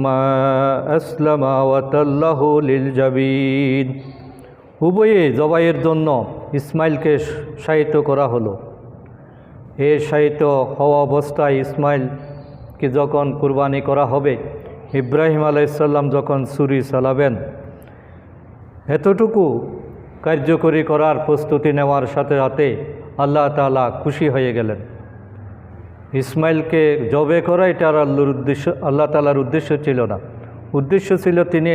ফালাম্মা আসলামা ওয়া তাল্লাহু লিল জাবিন। উভয়ে জবাইয়ের জন্য ইসমাইলকে শায়িত করা হলো। এই শায়িত হওয়া অবস্থায় ইসমাইলকে যখন কুরবানি করা হবে, ইব্রাহিম আলাইহিস সালাম যখন ছুরি চালাবেন, এতটুকু কার্যকরী করার প্রস্তুতি নেওয়ার সাথে সাথে আল্লাহ তাআলা খুশি হয়ে গেলেন। ইসমাইলকে জবে করা এটা আল্লাহ তাআলার উদ্দেশ্য ছিল না। উদ্দেশ্য ছিল তিনি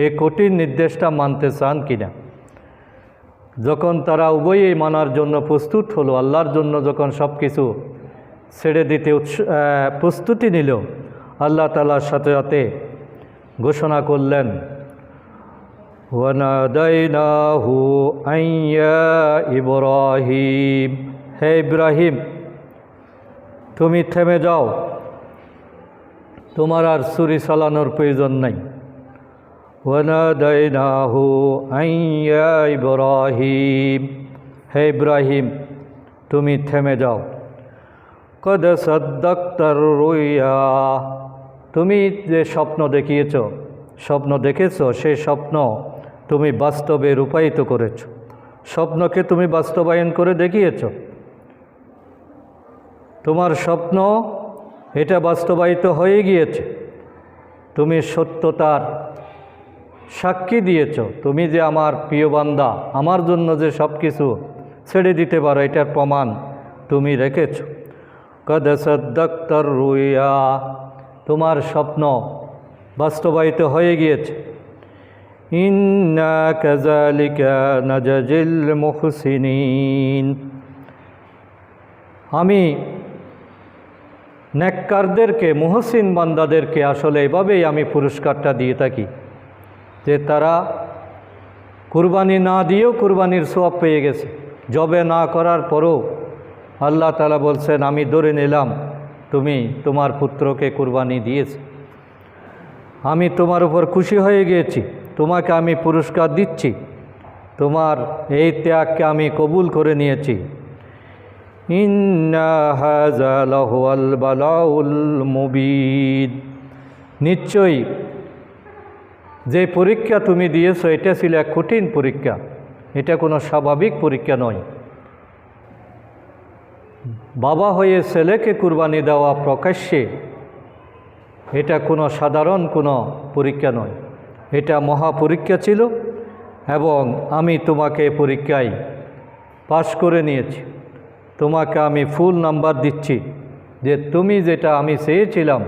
এই কঠিন নির্দেশটা মানতে চান কিনা। যখন তারা উভয়েই মানার জন্য প্রস্তুত হলো, আল্লাহর জন্য যখন সব কিছু ছেড়ে দিতে প্রস্তুতি নিল, আল্লাহ তাআলার সাথে সাথে ঘোষণা করলেন, ওয়ানাদাইনাহু আইয়া ইব্রাহিম, হে ইব্রাহিম তুমি থেমে যাও, তোমার আর ছুরি চালানোর প্রয়োজন নাই। ওয়ানাদাইনাহু আইয়া ইব্রাহিম, হে ইব্রাহিম তুমি থেমে যাও। কদ সাদ্দাক্তার রুইয়া, তুমি যে স্বপ্ন দেখেছ সেই স্বপ্ন তুমি বাস্তবে রূপায়িত করেছ, স্বপ্নকে তুমি বাস্তবায়ন করে দেখিয়েছ। তোমার স্বপ্ন এটা বাস্তবায়িত হয়ে গিয়েছে, তুমি সত্যতার সাক্ষী দিয়েছ। তুমি যে আমার প্রিয় বান্দা, আমার জন্য যে সব কিছু ছেড়ে দিতে পারো, এটার প্রমাণ তুমি রেখেছ। কদ সাদ্দাক্তার রুইয়া, তোমার স্বপ্ন বাস্তবায়িত হয়ে গিয়েছে। ইন্না কাযালিকা নাজাজিল মুহসিনিন, আমি নেককারদেরকে, মুহসিন বান্দাদেরকে আসলে এভাবেই আমি পুরস্কারটা দিয়ে থাকি, যে তারা কুরবানি না দিয়েও কুরবানির সওয়াব পেয়ে গেছে। জবে না করার পরও আল্লাহ তাআলা বলছেন, আমি ধরে নিলাম তুমি তোমার পুত্রকে কুরবানি দিয়েছে, আমি তোমার উপর খুশি হয়ে গিয়েছি, তোমাকে আমি পুরস্কার দিচ্ছি, তোমার এই ত্যাগকে আমি কবুল করে নিয়েছি। ইন্না হাযা লাহুয়াল বালাউল মুবিন, নিশ্চয়ই যে পরীক্ষা তুমি দিয়েছো এটা ছিল এক কঠিন পরীক্ষা, এটা কোনো স্বাভাবিক পরীক্ষা নয়। বাবা হয়ে ছেলেকে কুরবানি দেওয়া প্রকাশ্যে এটা কোনো সাধারণ কোনো পরীক্ষা নয়, এটা মহা পরীক্ষা ছিল। এবং আমি তোমাকে পরীক্ষায় পাশ করে নিয়েছি, তোমাকে আমি ফুল নাম্বার দিচ্ছি যে তুমি যেটা আমি চেয়েছিলাম